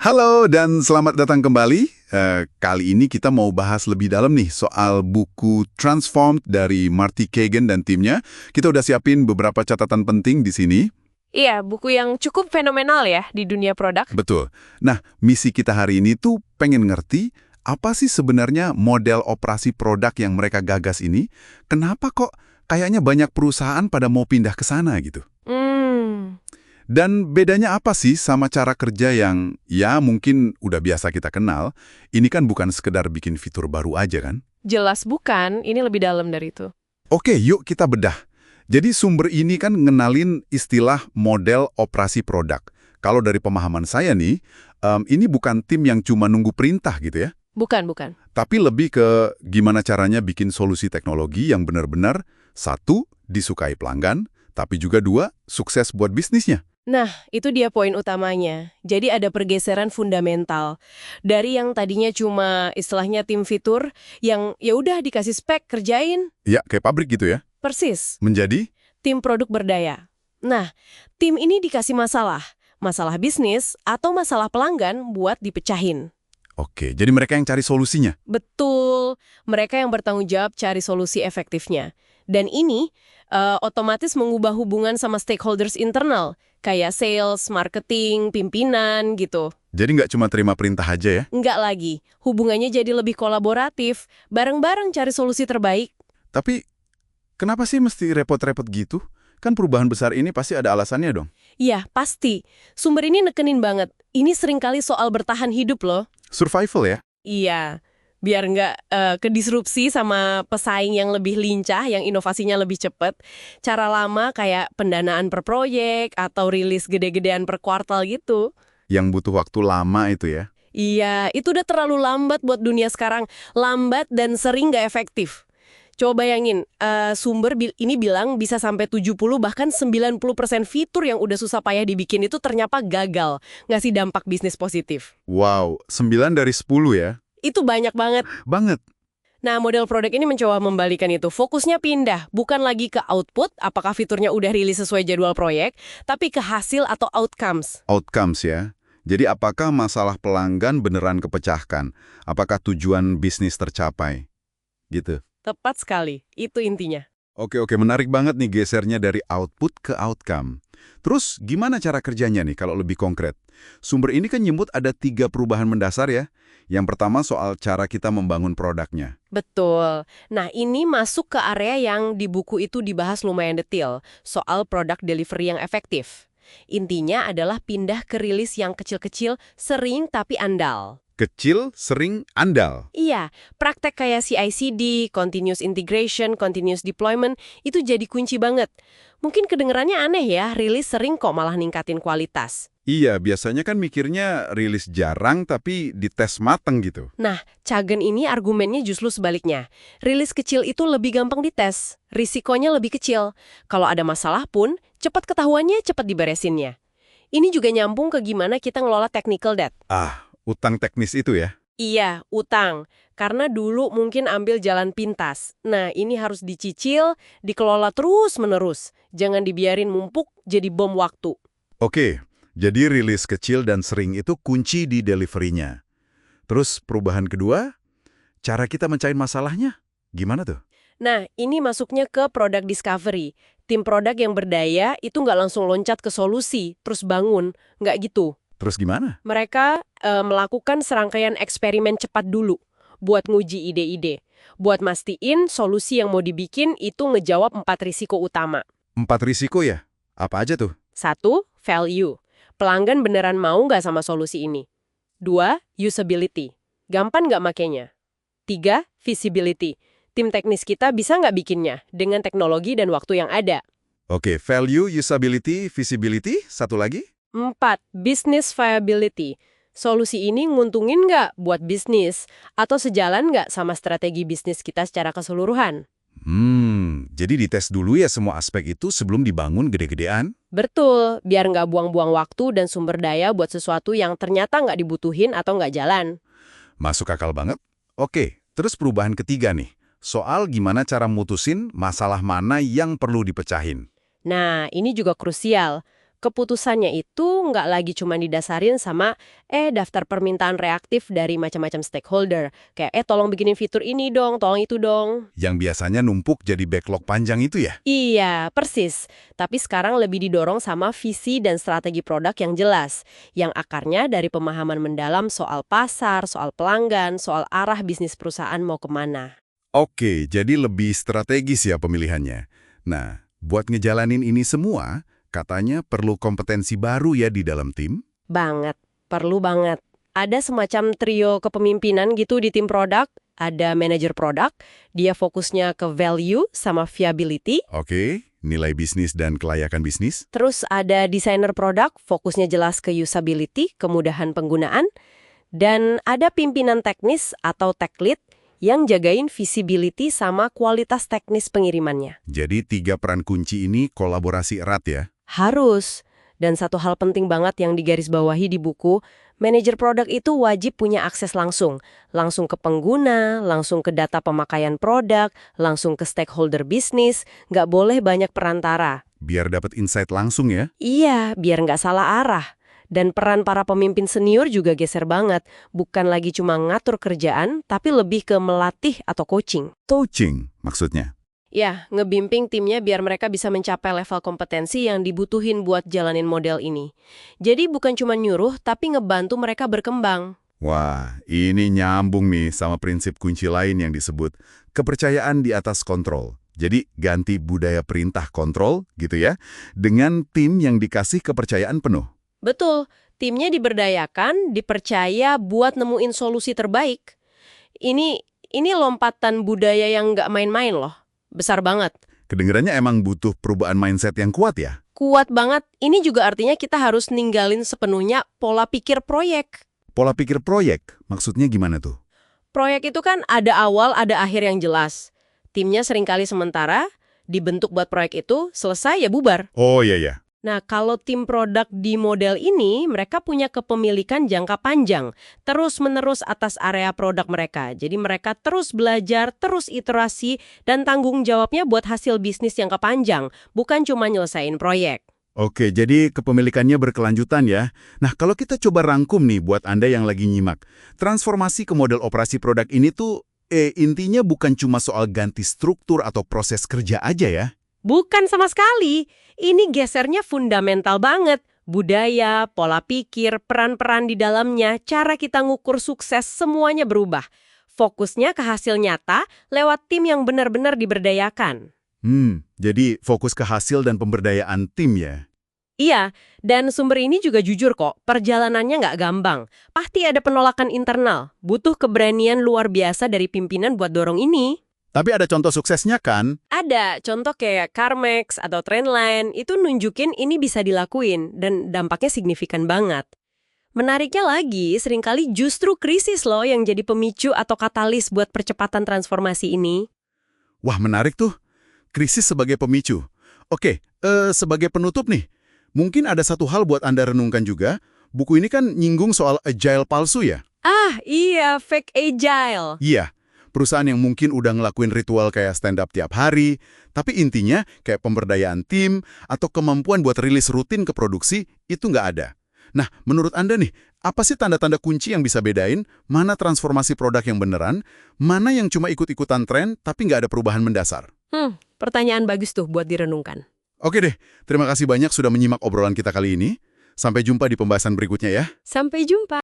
Halo dan selamat datang kembali. Kali ini kita mau bahas lebih dalam nih soal buku Transformed dari Marty Cagan dan timnya. Kita udah siapin beberapa catatan penting di sini. Iya, buku yang cukup fenomenal ya di dunia produk. Betul. Nah, misi kita hari ini tuh pengen ngerti apa sih sebenarnya model operasi produk yang mereka gagas ini. Kenapa kok kayaknya banyak perusahaan pada mau pindah ke sana gitu. Dan bedanya apa sih sama cara kerja yang ya mungkin udah biasa kita kenal? Ini kan bukan sekedar bikin fitur baru aja kan? Jelas bukan, ini lebih dalam dari itu. Oke, yuk kita bedah. Jadi sumber ini kan ngenalin istilah model operasi produk. Kalau dari pemahaman saya nih, ini bukan tim yang cuma nunggu perintah gitu ya. Bukan. Tapi lebih ke gimana caranya bikin solusi teknologi yang benar-benar satu, disukai pelanggan, tapi juga dua, sukses buat bisnisnya. Nah, itu dia poin utamanya. Jadi ada pergeseran fundamental. Dari yang tadinya cuma istilahnya tim fitur, yang ya udah dikasih spek, kerjain. Ya, kayak pabrik gitu ya. Persis, Menjadi tim produk berdaya. Nah, tim ini dikasih masalah bisnis atau masalah pelanggan buat dipecahin. oke, jadi mereka yang cari solusinya. Betul, mereka yang bertanggung jawab cari solusi efektifnya. Dan ini otomatis mengubah hubungan sama stakeholders internal, kayak sales, marketing, pimpinan, gitu. Jadi nggak cuma terima perintah aja ya? Enggak lagi, hubungannya jadi lebih kolaboratif, bareng-bareng cari solusi terbaik. Tapi kenapa sih mesti repot-repot gitu? Kan perubahan besar ini pasti ada alasannya dong. Iya, pasti. Sumber ini nekenin banget. Ini seringkali soal bertahan hidup loh. Survival ya? Iya, biar nggak kedisrupsi sama pesaing yang lebih lincah, yang inovasinya lebih cepat. Cara lama kayak pendanaan per proyek atau rilis gede-gedean per kuartal gitu. Yang butuh waktu lama itu ya? Iya, itu udah terlalu lambat buat dunia sekarang. Lambat dan sering nggak efektif. Coba bayangin, ini bilang bisa sampai 70 bahkan 90% fitur yang udah susah payah dibikin itu ternyata gagal ngasih dampak bisnis positif. Wow, 9 dari 10 ya? Itu banyak banget. Banget. Nah, model produk ini mencoba membalikan itu. Fokusnya pindah, bukan lagi ke output, apakah fiturnya udah rilis sesuai jadwal proyek, tapi ke hasil atau outcomes. Outcomes ya? Jadi apakah masalah pelanggan beneran kepecahkan? Apakah tujuan bisnis tercapai? Gitu. Tepat sekali, itu intinya. Oke, menarik banget nih gesernya dari output ke outcome. Terus gimana cara kerjanya nih kalau lebih konkret? Sumber ini kan nyebut ada 3 perubahan mendasar ya. Yang pertama soal cara kita membangun produknya. Betul. Nah, ini masuk ke area yang di buku itu dibahas lumayan detail, soal product delivery yang efektif. Intinya adalah pindah ke rilis yang kecil-kecil, sering tapi andal. Kecil, sering, andal. Iya, praktek kayak CI/CD, continuous integration, continuous deployment, itu jadi kunci banget. Mungkin kedengerannya aneh ya, rilis sering kok malah ningkatin kualitas. Iya, biasanya kan mikirnya rilis jarang tapi dites mateng gitu. Nah, Cagen ini argumennya justru sebaliknya. Rilis kecil itu lebih gampang dites, risikonya lebih kecil. Kalau ada masalah pun, cepat ketahuannya, cepat diberesinnya. Ini juga nyambung ke gimana kita ngelola technical debt. Utang teknis itu ya? Iya, utang. Karena dulu mungkin ambil jalan pintas. Nah, ini harus dicicil, dikelola terus-menerus. Jangan dibiarin mumpuk jadi bom waktu. Oke, jadi rilis kecil dan sering itu kunci di delivery-nya. Terus perubahan kedua, cara kita mencapai masalahnya, gimana tuh? Nah, ini masuknya ke product discovery. Tim produk yang berdaya itu nggak langsung loncat ke solusi, terus bangun. Nggak gitu. Terus gimana? Mereka melakukan serangkaian eksperimen cepat dulu buat nguji ide-ide. Buat mastiin solusi yang mau dibikin itu ngejawab 4 risiko utama. 4 risiko ya? Apa aja tuh? 1. Value. Pelanggan beneran mau nggak sama solusi ini? 2. Usability. Gampang nggak makainya? 3. Visibility. Tim teknis kita bisa nggak bikinnya dengan teknologi dan waktu yang ada? Oke, value, usability, visibility, satu lagi? 4. Business viability. Solusi ini nguntungin nggak buat bisnis? Atau sejalan nggak sama strategi bisnis kita secara keseluruhan? Jadi dites dulu ya semua aspek itu sebelum dibangun gede-gedean? Betul, biar nggak buang-buang waktu dan sumber daya buat sesuatu yang ternyata nggak dibutuhin atau nggak jalan. Masuk akal banget. Oke, terus perubahan ketiga nih. Soal gimana cara mutusin masalah mana yang perlu dipecahin. Nah, ini juga krusial. Keputusannya itu nggak lagi cuma didasarin sama daftar permintaan reaktif dari macam-macam stakeholder. Kayak tolong bikinin fitur ini dong, tolong itu dong. Yang biasanya numpuk jadi backlog panjang itu ya? Iya, persis. Tapi sekarang lebih didorong sama visi dan strategi produk yang jelas. Yang akarnya dari pemahaman mendalam soal pasar, soal pelanggan, soal arah bisnis perusahaan mau kemana. Oke, jadi lebih strategis ya pemilihannya. Nah, buat ngejalanin ini semua, katanya perlu kompetensi baru ya di dalam tim? Banget, perlu banget. Ada semacam trio kepemimpinan gitu di tim produk. Ada manajer produk, dia fokusnya ke value sama viability. Oke, nilai bisnis dan kelayakan bisnis. Terus ada desainer produk, fokusnya jelas ke usability, kemudahan penggunaan. Dan ada pimpinan teknis atau tech lead yang jagain visibility sama kualitas teknis pengirimannya. Jadi 3 peran kunci ini kolaborasi erat ya? Harus. Dan satu hal penting banget yang digarisbawahi di buku, manajer produk itu wajib punya akses langsung ke pengguna, langsung ke data pemakaian produk, langsung ke stakeholder bisnis, nggak boleh banyak perantara. Biar dapat insight langsung ya? Iya, biar nggak salah arah. Dan peran para pemimpin senior juga geser banget, bukan lagi cuma ngatur kerjaan, tapi lebih ke melatih atau coaching. Coaching maksudnya? Ya, ngebimbing timnya biar mereka bisa mencapai level kompetensi yang dibutuhin buat jalanin model ini. Jadi bukan cuma nyuruh, tapi ngebantu mereka berkembang. Wah, ini nyambung nih sama prinsip kunci lain yang disebut kepercayaan di atas kontrol. Jadi ganti budaya perintah kontrol gitu ya, dengan tim yang dikasih kepercayaan penuh. Betul, timnya diberdayakan, dipercaya buat nemuin solusi terbaik. Ini lompatan budaya yang nggak main-main loh. Besar banget. Kedengarannya emang butuh perubahan mindset yang kuat ya? Kuat banget. Ini juga artinya kita harus ninggalin sepenuhnya pola pikir proyek. Pola pikir proyek, maksudnya gimana tuh? Proyek itu kan ada awal, ada akhir yang jelas. Timnya seringkali sementara, dibentuk buat proyek itu, selesai ya bubar. Oh iya ya. Nah, kalau tim produk di model ini, mereka punya kepemilikan jangka panjang, terus-menerus atas area produk mereka. Jadi mereka terus belajar, terus iterasi, dan tanggung jawabnya buat hasil bisnis jangka panjang, bukan cuma nyelesain proyek. Oke, jadi kepemilikannya berkelanjutan ya. Nah, kalau kita coba rangkum nih buat Anda yang lagi nyimak, transformasi ke model operasi produk ini tuh, intinya bukan cuma soal ganti struktur atau proses kerja aja ya. Bukan sama sekali. Ini gesernya fundamental banget. Budaya, pola pikir, peran-peran di dalamnya, cara kita ngukur sukses, semuanya berubah. Fokusnya ke hasil nyata lewat tim yang benar-benar diberdayakan. Jadi fokus ke hasil dan pemberdayaan tim ya? Iya, dan sumber ini juga jujur kok, perjalanannya nggak gampang. Pasti ada penolakan internal, butuh keberanian luar biasa dari pimpinan buat dorong ini. Tapi ada contoh suksesnya kan? Ada, contoh kayak Carmex atau Trendline, itu nunjukin ini bisa dilakuin, dan dampaknya signifikan banget. Menariknya lagi, seringkali justru krisis loh yang jadi pemicu atau katalis buat percepatan transformasi ini. Wah, menarik tuh. Krisis sebagai pemicu. Oke, sebagai penutup nih, mungkin ada satu hal buat Anda renungkan juga. Buku ini kan nyinggung soal agile palsu ya? Ah, iya, fake agile. Iya. Perusahaan yang mungkin udah ngelakuin ritual kayak stand up tiap hari, tapi intinya kayak pemberdayaan tim atau kemampuan buat rilis rutin ke produksi, itu nggak ada. Nah, menurut Anda nih, apa sih tanda-tanda kunci yang bisa bedain mana transformasi produk yang beneran, mana yang cuma ikut-ikutan tren tapi nggak ada perubahan mendasar? Pertanyaan bagus tuh buat direnungkan. Oke deh, terima kasih banyak sudah menyimak obrolan kita kali ini. Sampai jumpa di pembahasan berikutnya ya. Sampai jumpa.